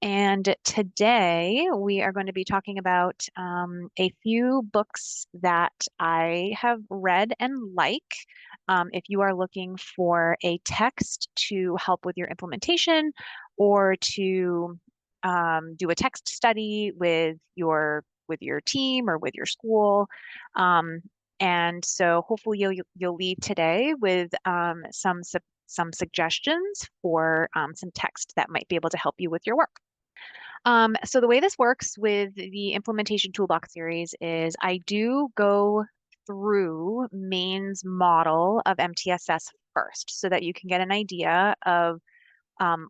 And today we are going to be talking about a few books that I have read and like. If you are looking for a text to help with your implementation or to do a text study with your team or with your school. Um, and so hopefully you'll leave today with some suggestions for some text that might be able to help you with your work. So the way this works with the implementation toolbox series is I do go through Maine's model of MTSS first so that you can get an idea of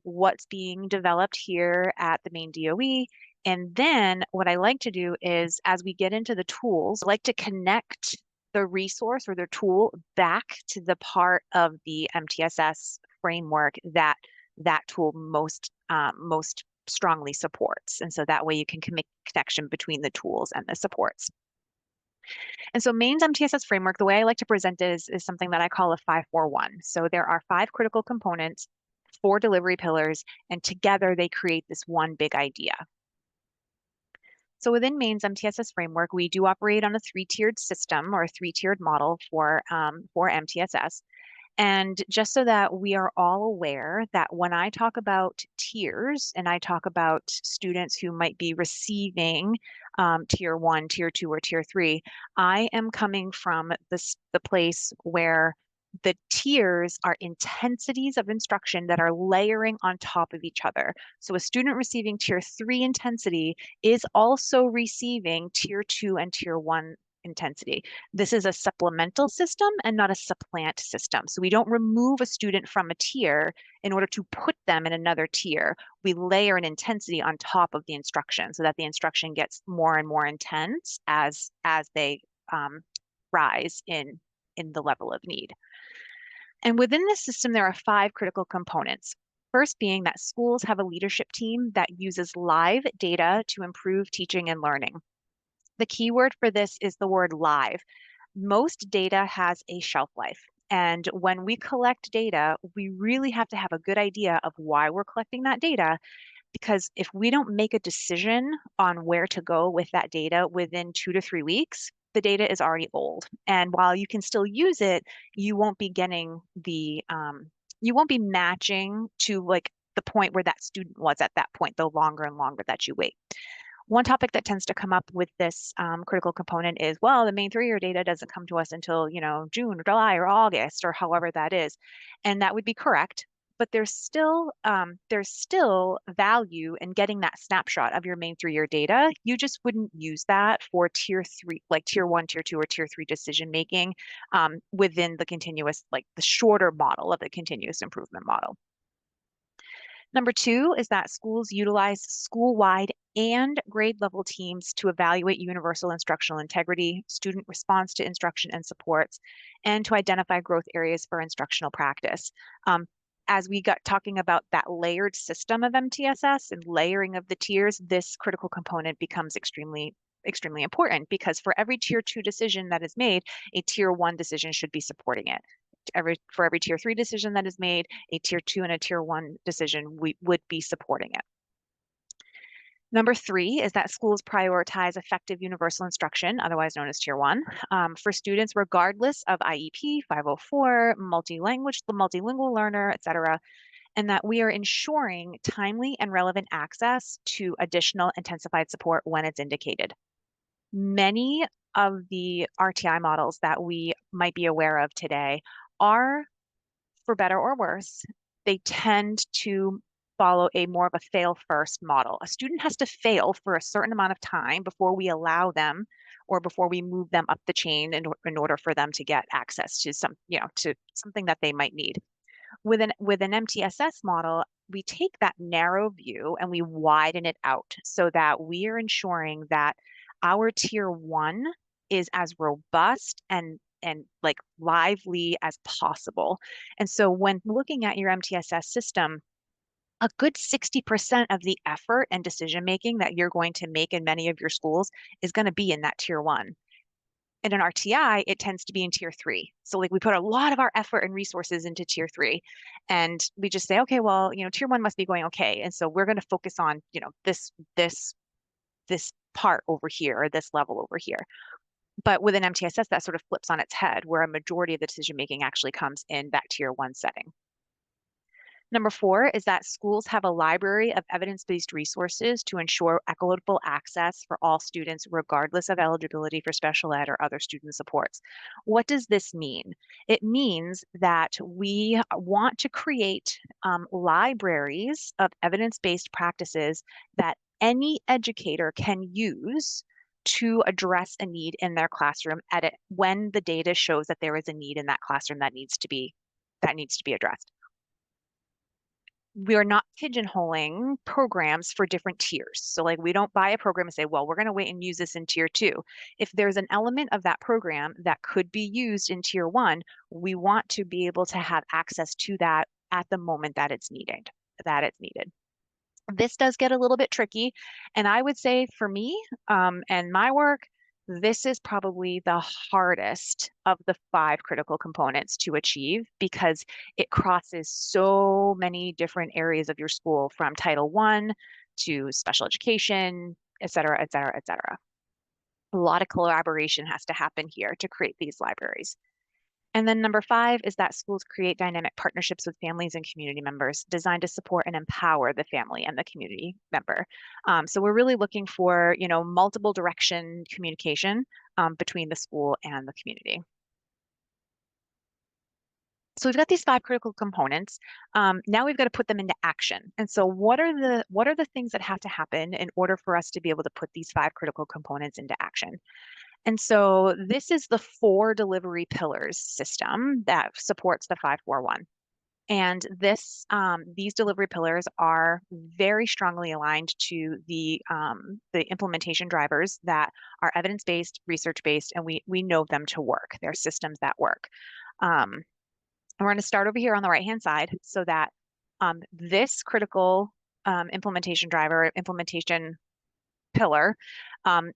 what's being developed here at the Maine DOE. And then what I like to do is as we get into the tools, I like to connect the resource or the tool back to the part of the MTSS framework that that tool most strongly supports. And so that way you can make a connection between the tools and the supports. And so Maine's MTSS framework, the way I like to present it is something that I call a 5-4-1. So there are 5 critical components, 4 delivery pillars, and together they create this one big idea. So within Maine's MTSS framework, we do operate on a 3-tiered system or a 3-tiered model for MTSS. And just so that we are all aware that when I talk about tiers and I talk about students who might be receiving tier 1, tier 2, or tier 3, I am coming from the place where the tiers are intensities of instruction that are layering on top of each other. So a student receiving tier 3 intensity is also receiving tier 2 and tier 1 intensity. This is a supplemental system and not a supplant system. So we don't remove a student from a tier in order to put them in another tier. We layer an intensity on top of the instruction so that the instruction gets more and more intense as they rise in the level of need. And within this system, there are 5 critical components. First being that schools have a leadership team that uses live data to improve teaching and learning. The key word for this is the word live. Most data has a shelf life. And when we collect data, we really have to have a good idea of why we're collecting that data. Because if we don't make a decision on where to go with that data within 2 to 3 weeks, the data is already old. And while you can still use it, you won't be getting you won't be matching to like the point where that student was at that point, the longer and longer that you wait. One topic that tends to come up with this critical component is, well, the Maine 3-year data doesn't come to us until, June or July or August or however that is. And that would be correct. But there's still value in getting that snapshot of your Maine 3-year data. You just wouldn't use that for tier 3, like tier 1, tier 2, or tier 3 decision making within the continuous, like the shorter model of the continuous improvement model. Number 2 is that schools utilize school-wide and grade level teams to evaluate universal instructional integrity, student response to instruction and supports, and to identify growth areas for instructional practice. As we got talking about that layered system of MTSS and layering of the tiers, this critical component becomes extremely important because for every tier 2 decision that is made, a tier 1 decision should be supporting it. For every tier 3 decision that is made, a tier 2 and a tier 1 decision, we would be supporting it. Number 3 is that schools prioritize effective universal instruction, otherwise known as tier 1, for students regardless of IEP, 504, multilingual learner, et cetera, and that we are ensuring timely and relevant access to additional intensified support when it's indicated. Many of the RTI models that we might be aware of today are, for better or worse, they tend to follow a more of a fail first model. A student has to fail for a certain amount of time before we allow them or before we move them up the chain in order for them to get access to to something that they might need. With an MTSS model, we take that narrow view and we widen it out so that we are ensuring that our tier 1 is as robust and like lively as possible. And so when looking at your MTSS system, a good 60% of the effort and decision making that you're going to make in many of your schools is going to be in that tier 1. in an RTI, it tends to be in tier three. So like we put a lot of our effort and resources into tier three, and we just say, okay, well, tier one must be going okay, and so we're going to focus on, this part over here or this level over here. But with an MTSS, that sort of flips on its head, where a majority of the decision making actually comes in that tier one setting. Number four is that schools have a library of evidence-based resources to ensure equitable access for all students, regardless of eligibility for special ed or other student supports. What does this mean? It means that we want to create libraries of evidence-based practices that any educator can use to address a need in their classroom when the data shows that there is a need in that classroom that needs to be addressed. We are not pigeonholing programs for different tiers. So like we don't buy a program and say, well, we're going to wait and use this in tier two. If there's an element of that program that could be used in tier one, we want to be able to have access to that at the moment that it's needed. This does get a little bit tricky. And I would say for me and my work, this is probably the hardest of the five critical components to achieve because it crosses so many different areas of your school from Title I to special education, et cetera, et cetera, et cetera. A lot of collaboration has to happen here to create these libraries. And then number five is that schools create dynamic partnerships with families and community members designed to support and empower the family and the community member. So we're really looking for, multiple direction communication between the school and the community. So we've got these five critical components. Now we've got to put them into action. And so what are the things that have to happen in order for us to be able to put these five critical components into action? And so this is the 4 delivery pillars system that supports the 541. And these delivery pillars are very strongly aligned to the implementation drivers that are evidence-based, research-based, and we know them to work. They're systems that work. And we're going to start over here on the right-hand side so that this critical implementation pillar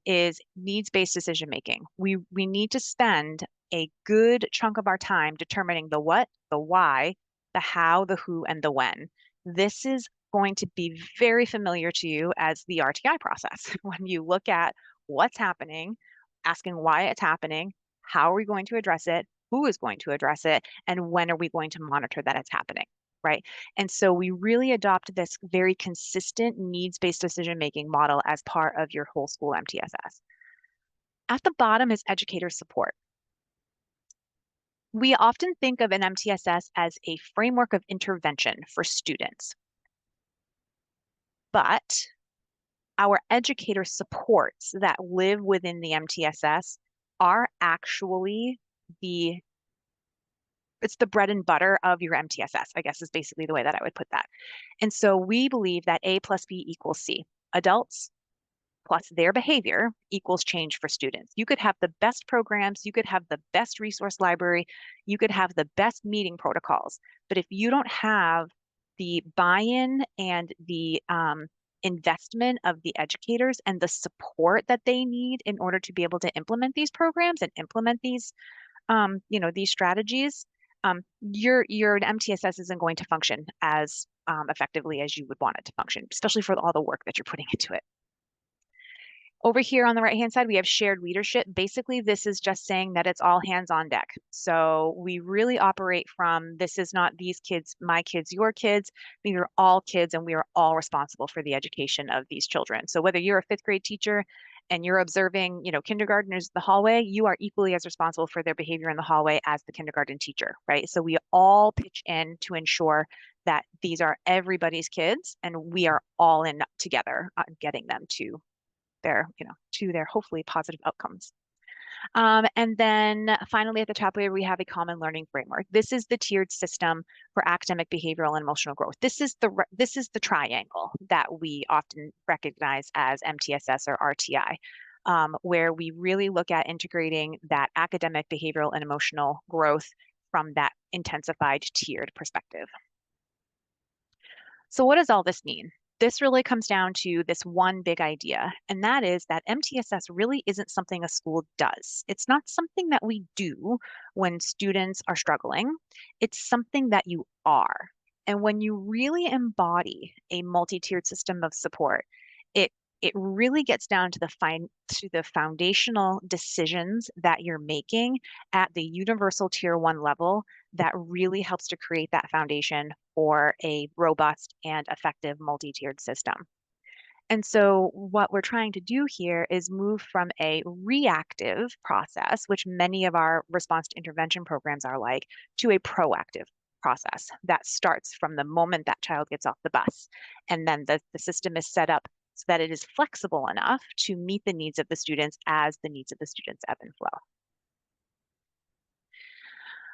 is needs-based decision making. We need to spend a good chunk of our time determining the what, the why, the how, the who, and the when. This is going to be very familiar to you as the RTI process. When you look at what's happening, asking why it's happening, how are we going to address it, who is going to address it, and when are we going to monitor that it's happening? Right. And so we really adopt this very consistent needs-based decision-making model as part of your whole school MTSS. At the bottom is educator support. We often think of an MTSS as a framework of intervention for students, but our educator supports that live within the MTSS are actually it's the bread and butter of your MTSS, I guess is basically the way that I would put that. And so we believe that A plus B equals C. Adults plus their behavior equals change for students. You could have the best programs, you could have the best resource library, you could have the best meeting protocols. But if you don't have the buy-in and the investment of the educators and the support that they need in order to be able to implement these programs and implement these these strategies, your MTSS isn't going to function as effectively as you would want it to function, especially for all the work that you're putting into it. Over here on the right-hand side, we have shared leadership. Basically, this is just saying that it's all hands on deck. So we really operate from this is not these kids, my kids, your kids. We are all kids and we are all responsible for the education of these children. So whether you're a 5th grade teacher and you're observing, kindergartners in the hallway, you are equally as responsible for their behavior in the hallway as the kindergarten teacher, right? So we all pitch in to ensure that these are everybody's kids and we are all in together getting them to their hopefully positive outcomes. And then finally at the top here, we have a common learning framework. This is the tiered system for academic, behavioral, and emotional growth. This is the triangle that we often recognize as MTSS or RTI, where we really look at integrating that academic, behavioral, and emotional growth from that intensified tiered perspective. So what does all this mean? This really comes down to this one big idea, and that is that MTSS really isn't something a school does. It's not something that we do when students are struggling. It's something that you are. And when you really embody a multi-tiered system of support, it it really gets down to the foundational decisions that you're making at the universal tier one level that really helps to create that foundation for a robust and effective multi-tiered system. And so, what we're trying to do here is move from a reactive process, which many of our response to intervention programs are like, to a proactive process that starts from the moment that child gets off the bus. And then the system is set up so that it is flexible enough to meet the needs of the students as the needs of the students ebb and flow.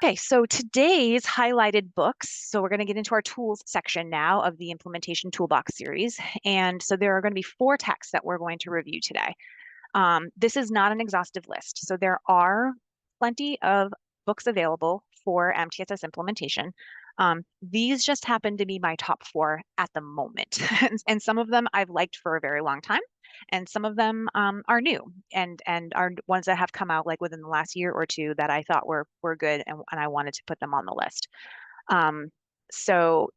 Okay, so today's highlighted books. So we're going to get into our tools section now of the implementation toolbox series. And so there are going to be 4 texts that we're going to review today. This is not an exhaustive list. So there are plenty of books available for MTSS implementation. These just happen to be my top 4 at the moment. And some of them I've liked for a very long time. And some of them are new and are ones that have come out like within the last year or two that I thought were good and I wanted to put them on the list. Um, so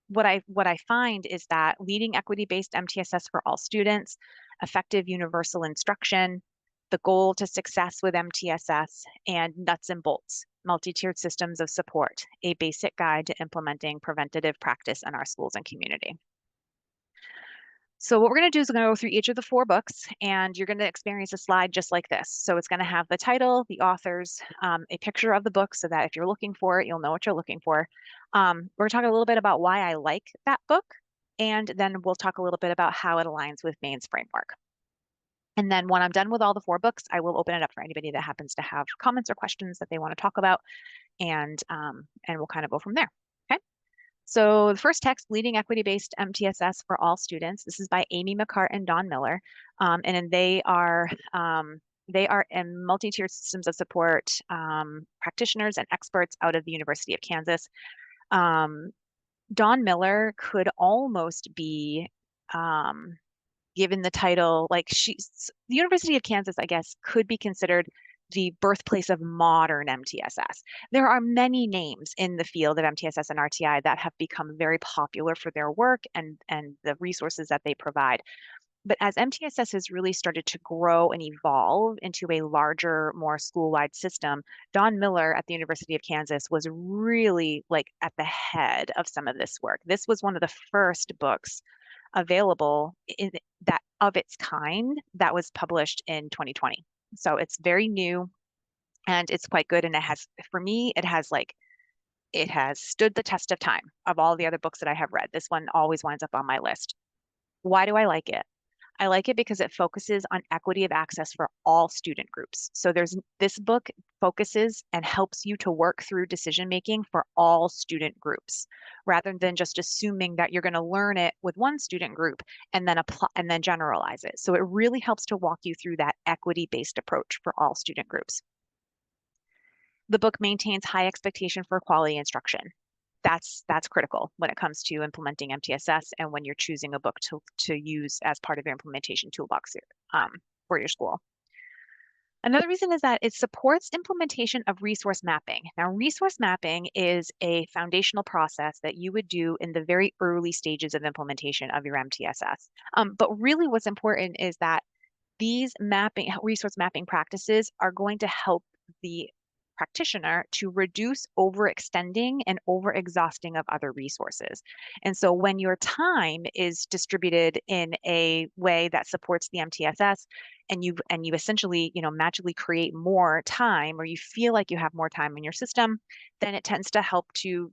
what I find is that leading equity-based MTSS for all students, effective universal instruction, the goal to success with MTSS, and nuts and bolts, multi-tiered systems of support, a basic guide to implementing preventative practice in our schools and community. So what we're going to do is we're going to go through each of the 4 books, and you're going to experience a slide just like this. So it's going to have the title, the authors, a picture of the book so that if you're looking for it, you'll know what you're looking for. We're going to talk a little bit about why I like that book, and then we'll talk a little bit about how it aligns with Maine's framework. And then when I'm done with all the 4 books, I will open it up for anybody that happens to have comments or questions that they want to talk about, and we'll kind of go from there. Okay. So the first text, Leading Equity-Based MTSS for All Students. This is by Amy McCart and Don Miller. And they are in multi-tiered systems of support practitioners and experts out of the University of Kansas. Don Miller could almost be given the title, like the University of Kansas, I guess, could be considered the birthplace of modern MTSS. There are many names in the field of MTSS and RTI that have become very popular for their work and the resources that they provide. But as MTSS has really started to grow and evolve into a larger, more school-wide system, Don Miller at the University of Kansas was really like at the head of some of this work. This was one of the first books available in that of its kind that was published in 2020. So it's very new and it's quite good. And it has, for me, it has stood the test of time of all the other books that I have read. This one always winds up on my list. Why do I like it? I like it because it focuses on equity of access for all student groups. So this book focuses and helps you to work through decision making for all student groups, rather than just assuming that you're going to learn it with one student group and then apply and then generalize it. So it really helps to walk you through that equity-based approach for all student groups. The book maintains high expectation for quality instruction. That's critical when it comes to implementing MTSS and when you're choosing a book to use as part of your implementation toolbox for your school. Another reason is that it supports implementation of resource mapping. Now, resource mapping is a foundational process that you would do in the very early stages of implementation of your MTSS. But really what's important is that these resource mapping practices are going to help the practitioner to reduce overextending and overexhausting of other resources. And so when your time is distributed in a way that supports the MTSS and you essentially, magically create more time or you feel like you have more time in your system, then it tends to help to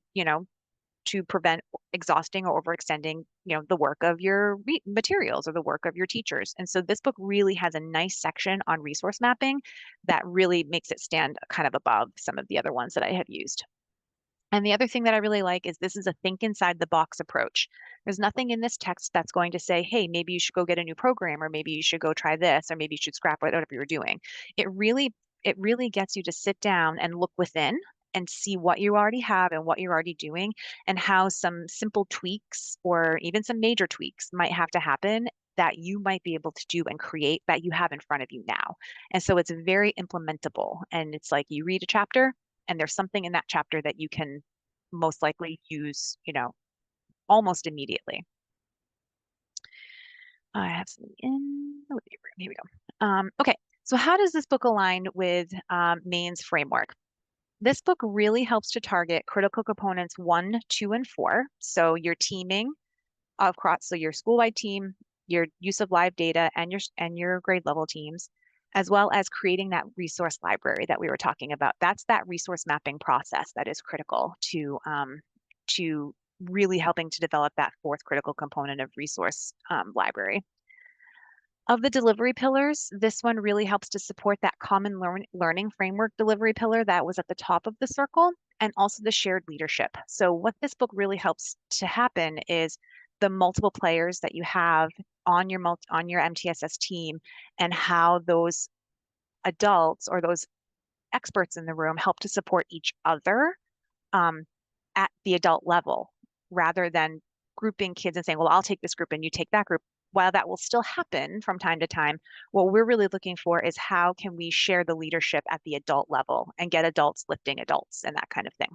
prevent exhausting or overextending, the work of your materials or the work of your teachers. And so this book really has a nice section on resource mapping that really makes it stand kind of above some of the other ones that I have used. And the other thing that I really like is this is a think inside the box approach. There's nothing in this text that's going to say, hey, maybe you should go get a new program, or maybe you should go try this, or maybe you should scrap whatever you're doing. It really gets you to sit down and look within and see what you already have and what you're already doing and how some simple tweaks or even some major tweaks might have to happen that you might be able to do and create that you have in front of you now. And so it's very implementable. And it's like you read a chapter and there's something in that chapter that you can most likely use, almost immediately. I have something in the waiting room. Here we go. Okay, so how does this book align with Maine's framework? This book really helps to target critical components 1, 2, and 4. So your teaming across, so your school-wide team, your use of live data, and your grade level teams, as well as creating that resource library that we were talking about. That's that resource mapping process that is critical to really helping to develop that fourth critical component of resource library. Of the delivery pillars, this one really helps to support that common learning framework delivery pillar that was at the top of the circle, and also the shared leadership. So what this book really helps to happen is the multiple players that you have on your MTSS team, and how those adults or those experts in the room help to support each other um, at the adult level, rather than grouping kids and saying, well, I'll take this group and you take that group. While that will still happen from time to time, what we're really looking for is how can we share the leadership at the adult level and get adults lifting adults and that kind of thing.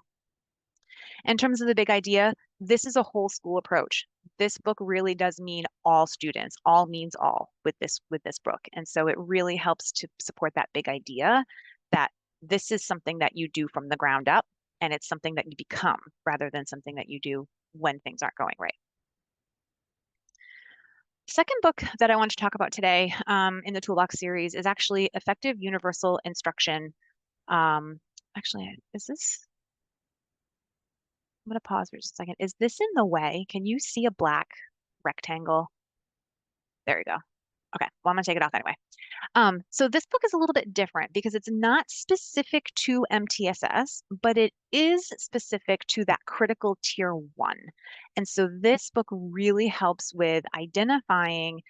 In terms of the big idea, this is a whole school approach. This book really does mean all students. All means all with this book. And so it really helps to support that big idea that this is something that you do from the ground up, and it's something that you become rather than something that you do when things aren't going right. Second book that I want to talk about today in the Toolbox series is actually Effective Universal Instruction. Actually, is this? I'm going to pause for just a second. Is this in the way? Can you see a black rectangle? There you go. Okay, well, I'm going to take it off anyway. So this book is a little bit different because it's not specific to MTSS, but it is specific to that critical tier 1. And so this book really helps with identifying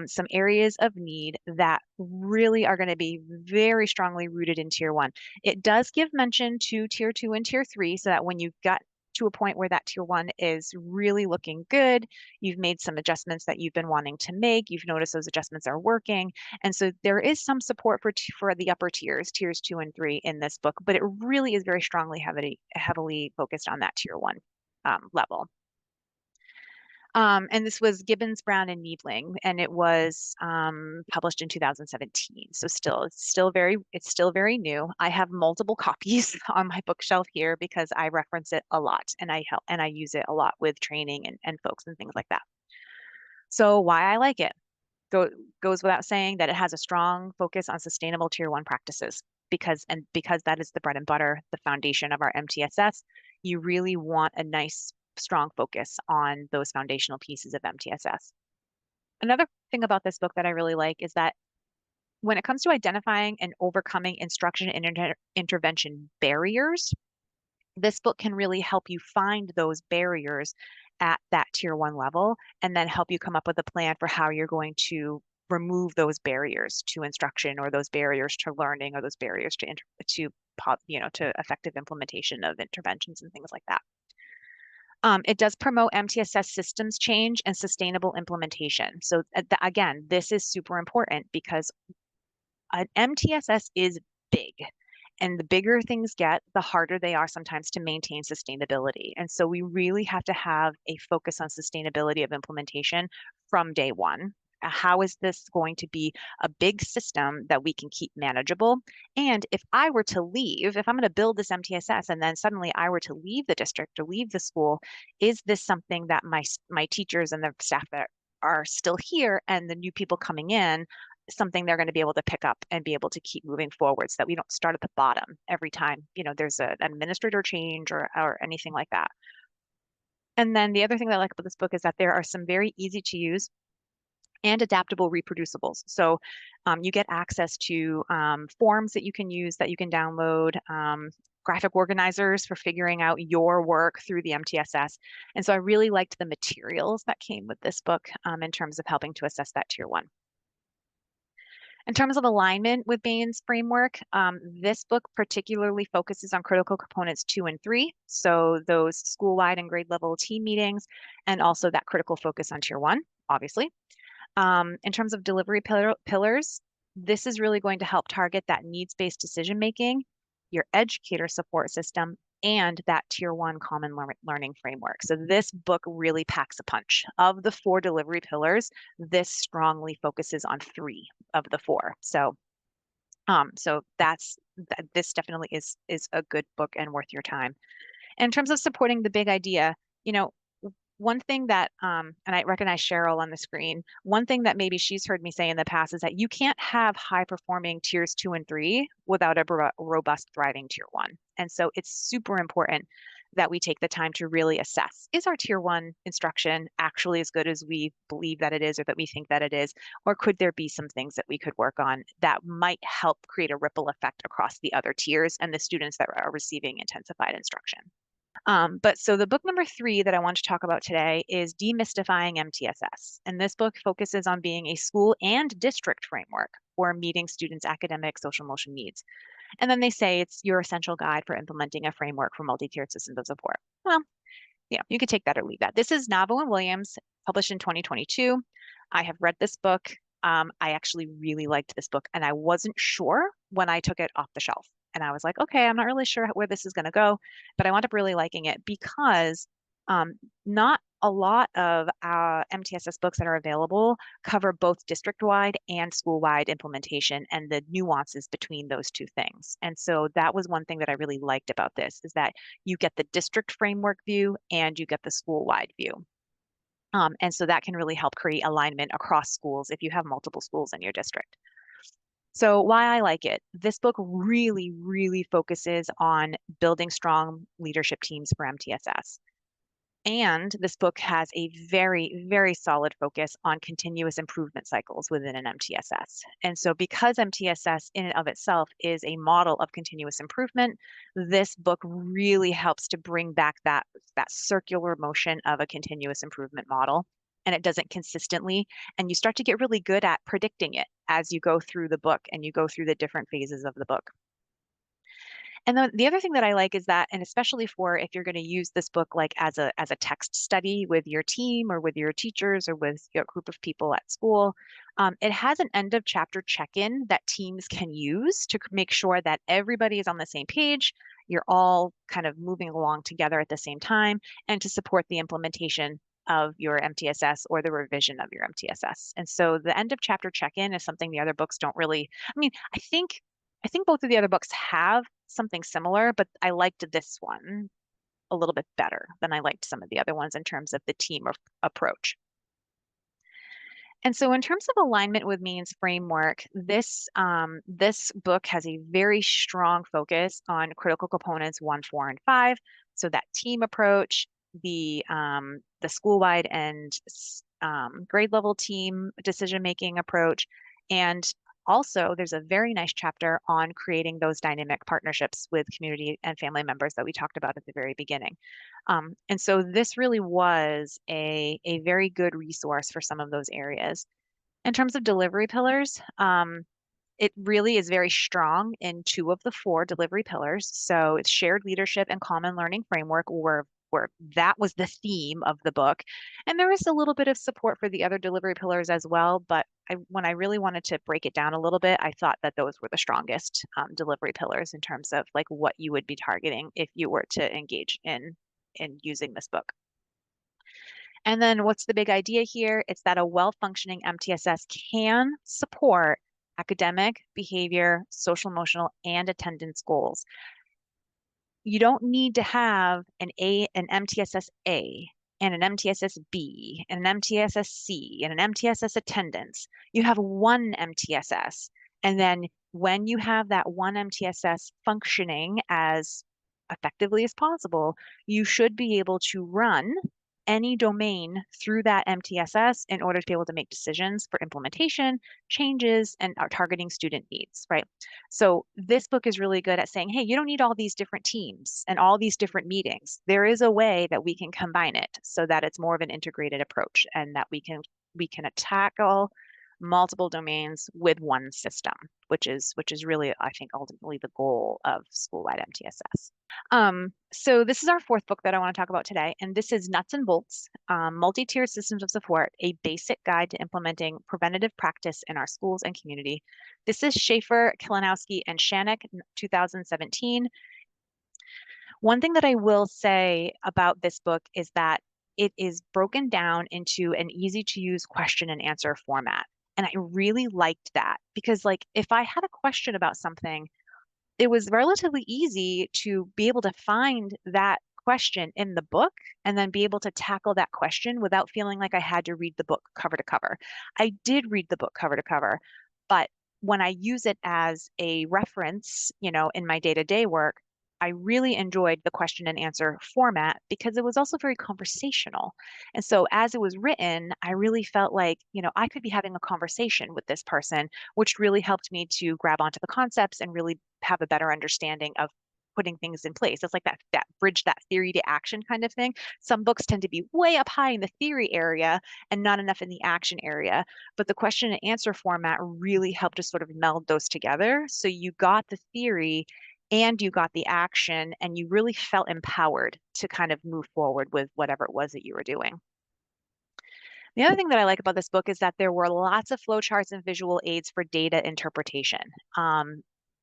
some areas of need that really are going to be very strongly rooted in tier 1. It does give mention to tier 2 and tier 3, so that when you got to a point where that tier 1 is really looking good, you've made some adjustments that you've been wanting to make, you've noticed those adjustments are working. And so there is some support for the upper tiers, tiers 2 and 3 in this book, but it really is very strongly heavily focused on that tier 1 level. And this was Gibbons, Brown, and Niebling, and it was published in 2017. So it's still very new. I have multiple copies on my bookshelf here because I reference it a lot, and I use it a lot with training and folks and things like that. So why I like it goes without saying that it has a strong focus on sustainable tier 1 practices, because that is the bread and butter, the foundation of our MTSS. You really want a nice strong focus on those foundational pieces of MTSS. Another thing about this book that I really like is that when it comes to identifying and overcoming instruction and intervention barriers, this book can really help you find those barriers at that tier 1 level, and then help you come up with a plan for how you're going to remove those barriers to instruction, or those barriers to learning, or those barriers to effective implementation of interventions and things like that. It does promote MTSS systems change and sustainable implementation. So again, this is super important because an MTSS is big. And the bigger things get, the harder they are sometimes to maintain sustainability. And so we really have to have a focus on sustainability of implementation from day one. How is this going to be a big system that we can keep manageable? And if I'm going to build this MTSS and then suddenly I were to leave the district or leave the school, is this something that my teachers and the staff that are still here and the new people coming in, something they're going to be able to pick up and be able to keep moving forward, so that we don't start at the bottom every time, there's an administrator change or anything like that. And then the other thing that I like about this book is that there are some very easy to use and adaptable reproducibles. So you get access to forms that you can use, that you can download, graphic organizers for figuring out your work through the MTSS. And so I really liked the materials that came with this book in terms of helping to assess that tier 1. In terms of alignment with Bain's framework, this book particularly focuses on critical components 2 and 3. So those school-wide and grade level team meetings, and also that critical focus on tier 1, obviously. In terms of delivery pillars, this is really going to help target that needs-based decision making, your educator support system, and that tier 1 common learning framework. So this book really packs a punch. Of the 4 delivery pillars, this strongly focuses on 3 of the 4. So this definitely is a good book and worth your time. In terms of supporting the big idea, you know, one thing that, and I recognize Cheryl on the screen, one thing that maybe she's heard me say in the past is that you can't have high performing tiers 2 and 3 without a robust, thriving tier 1. And so it's super important that we take the time to really assess, is our tier 1 instruction actually as good as we believe that it is, or that we think that it is? Or could there be some things that we could work on that might help create a ripple effect across the other tiers and the students that are receiving intensified instruction? But so the book number 3 that I want to talk about today is Demystifying MTSS. And this book focuses on being a school and district framework for meeting students' academic, social, emotional needs. And then they say it's your essential guide for implementing a framework for multi-tiered systems of support. Well, you could take that or leave that. This is Navo and Williams, published in 2022. I have read this book. I actually really liked this book, and I wasn't sure when I took it off the shelf. And I was like, okay, I'm not really sure where this is going to go, but I wound up really liking it because not a lot of MTSS books that are available cover both district-wide and school-wide implementation and the nuances between those two things. And so that was one thing that I really liked about this, is that you get the district framework view and you get the school-wide view. And so that can really help create alignment across schools if you have multiple schools in your district. So why I like it, this book really, really focuses on building strong leadership teams for MTSS. And this book has a very, very solid focus on continuous improvement cycles within an MTSS. And so because MTSS in and of itself is a model of continuous improvement, this book really helps to bring back that circular motion of a continuous improvement model. And it does it consistently. And you start to get really good at predicting it as you go through the book and you go through the different phases of the book. And then the other thing that I like is that, and especially for if you're going to use this book like as a text study with your team or with your teachers or with your group of people at school, it has an end of chapter check-in that teams can use to make sure that everybody is on the same page. You're all kind of moving along together at the same time, and to support the implementation of your MTSS or the revision of your MTSS. And so the end of chapter check-in is something the other books don't really, I mean, I think both of the other books have something similar, but I liked this one a little bit better than I liked some of the other ones in terms of the team approach. And so in terms of alignment with Maine's framework, this book has a very strong focus on critical components 1, 4, and 5. So that team approach, the school-wide and grade level team decision-making approach, and also, there's a very nice chapter on creating those dynamic partnerships with community and family members that we talked about at the very beginning. And so this really was a very good resource for some of those areas. In terms of delivery pillars, it really is very strong in 2 of the 4 delivery pillars. So it's shared leadership and common learning framework, where that was the theme of the book. And there is a little bit of support for the other delivery pillars as well. But when I really wanted to break it down a little bit, I thought that those were the strongest delivery pillars in terms of like what you would be targeting if you were to engage in using this book. And then what's the big idea here? It's that a well-functioning MTSS can support academic, behavior, social, emotional, and attendance goals. You don't need to have an MTSS A, and an MTSS B, and an MTSS C, and an MTSS attendance. You have one MTSS. And then when you have that one MTSS functioning as effectively as possible, you should be able to run any domain through that MTSS in order to be able to make decisions for implementation, changes, and are targeting student needs, right? So this book is really good at saying, hey, you don't need all these different teams and all these different meetings. There is a way that we can combine it so that it's more of an integrated approach and that we can tackle multiple domains with one system, which is really, I think, ultimately the goal of school-wide MTSS. So this is our fourth book that I want to talk about today, and this is Nuts and Bolts, Multi-Tiered Systems of Support, a Basic Guide to Implementing Preventative Practice in Our Schools and Community. This is Schaefer, Kalinowski, and Shanek, 2017. One thing that I will say about this book is that it is broken down into an easy to use question and answer format. And I really liked that because, like, if I had a question about something, it was relatively easy to be able to find that question in the book and then be able to tackle that question without feeling like I had to read the book cover to cover. I did read the book cover to cover, but when I use it as a reference, in my day-to-day work, I really enjoyed the question and answer format because it was also very conversational. And so as it was written, I really felt like, I could be having a conversation with this person, which really helped me to grab onto the concepts and really have a better understanding of putting things in place. It's like that bridge, that theory to action kind of thing. Some books tend to be way up high in the theory area and not enough in the action area. But the question and answer format really helped to sort of meld those together. So you got the theory and you got the action, and you really felt empowered to kind of move forward with whatever it was that you were doing. The other thing that I like about this book is that there were lots of flowcharts and visual aids for data interpretation.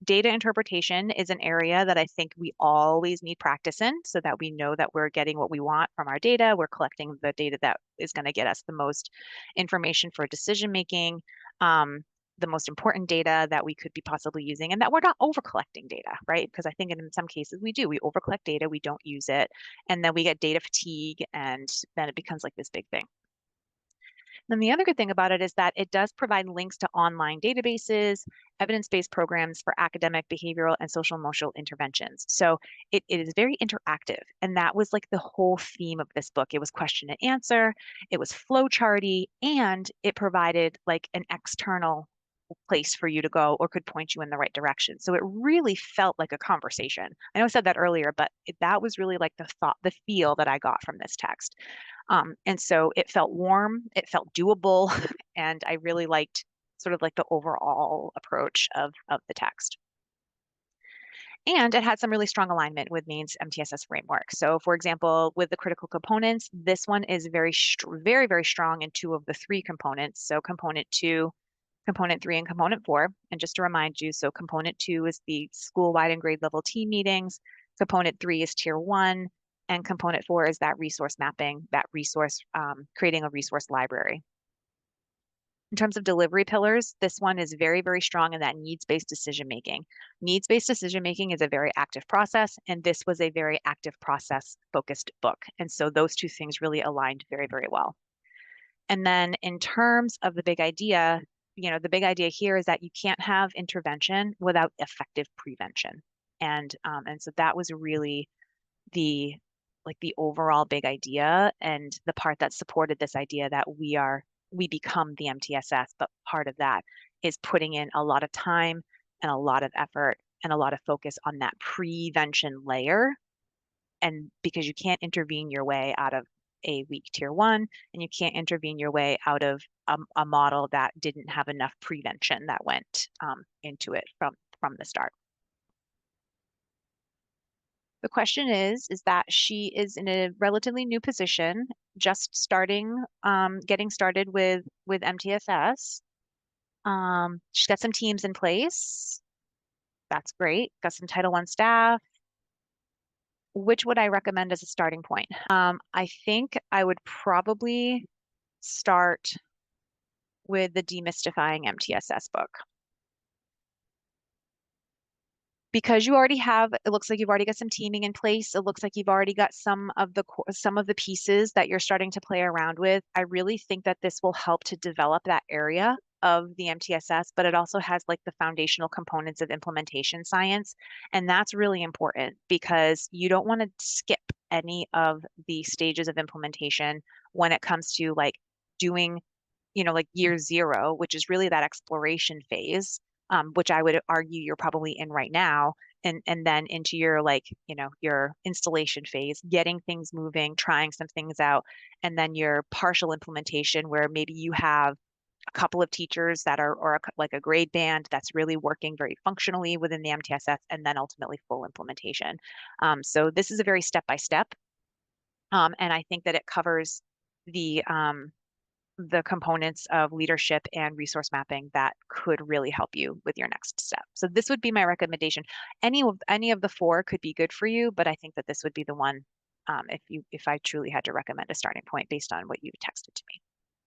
Data interpretation is an area that I think we always need practice in so that we know that we're getting what we want from our data. We're collecting the data that is going to get us the most information for decision making, the most important data that we could be possibly using, and that we're not over collecting data, right? Because I think in some cases we do. We over collect data, we don't use it, and then we get data fatigue, and then it becomes like this big thing. Then the other good thing about it is that it does provide links to online databases, evidence-based programs for academic, behavioral, and social emotional interventions. So it is very interactive. And that was like the whole theme of this book. It was question and answer, it was flowcharty, and it provided like an external place for you to go or could point you in the right direction. So it really felt like a conversation. I know I said that earlier, but that was really like the feel that I got from this text. And so it felt warm, it felt doable, and I really liked sort of like the overall approach of the text. And it had some really strong alignment with Maine's MTSS framework. So, for example, with the critical components, this one is very, very strong in two of the three components. So, component two, component three, and component four. And just to remind you, so component two is the school-wide and grade level team meetings. Component three is tier one. And component four is that resource mapping, that resource, creating a resource library. In terms of delivery pillars, this one is very, very strong in that needs-based decision making. Needs-based decision making is a very active process, and this was a very active process focused book. And so those two things really aligned very, very well. And then in terms of the big idea, the big idea here is that you can't have intervention without effective prevention. And so that was really the overall big idea, and the part that supported this idea that we become the MTSS, but part of that is putting in a lot of time and a lot of effort and a lot of focus on that prevention layer. And because you can't intervene your way out of a weak tier one, and you can't intervene your way out of a model that didn't have enough prevention that went into it from the start. The question is that she is in a relatively new position, just starting, getting started with MTSS. She's got some teams in place. That's great. Got some Title I staff. Which would I recommend as a starting point? I think I would probably start with the Demystifying MTSS book. Because you already have, it looks like you've already got some teaming in place. It looks like you've already got some of the pieces that you're starting to play around with. I really think that this will help to develop that area of the MTSS, but it also has like the foundational components of implementation science. And that's really important because you don't want to skip any of the stages of implementation when it comes to like doing, like year zero, which is really that exploration phase, which I would argue you're probably in right now, and then into your your installation phase, getting things moving, trying some things out, and then your partial implementation where maybe you have couple of teachers that are, or like a grade band that's really working very functionally within the MTSS, and then ultimately full implementation. So this is a very step by step, and I think that it covers the components of leadership and resource mapping that could really help you with your next step. So this would be my recommendation. Any of the four could be good for you, but I think that this would be the one if I truly had to recommend a starting point based on what you texted to me.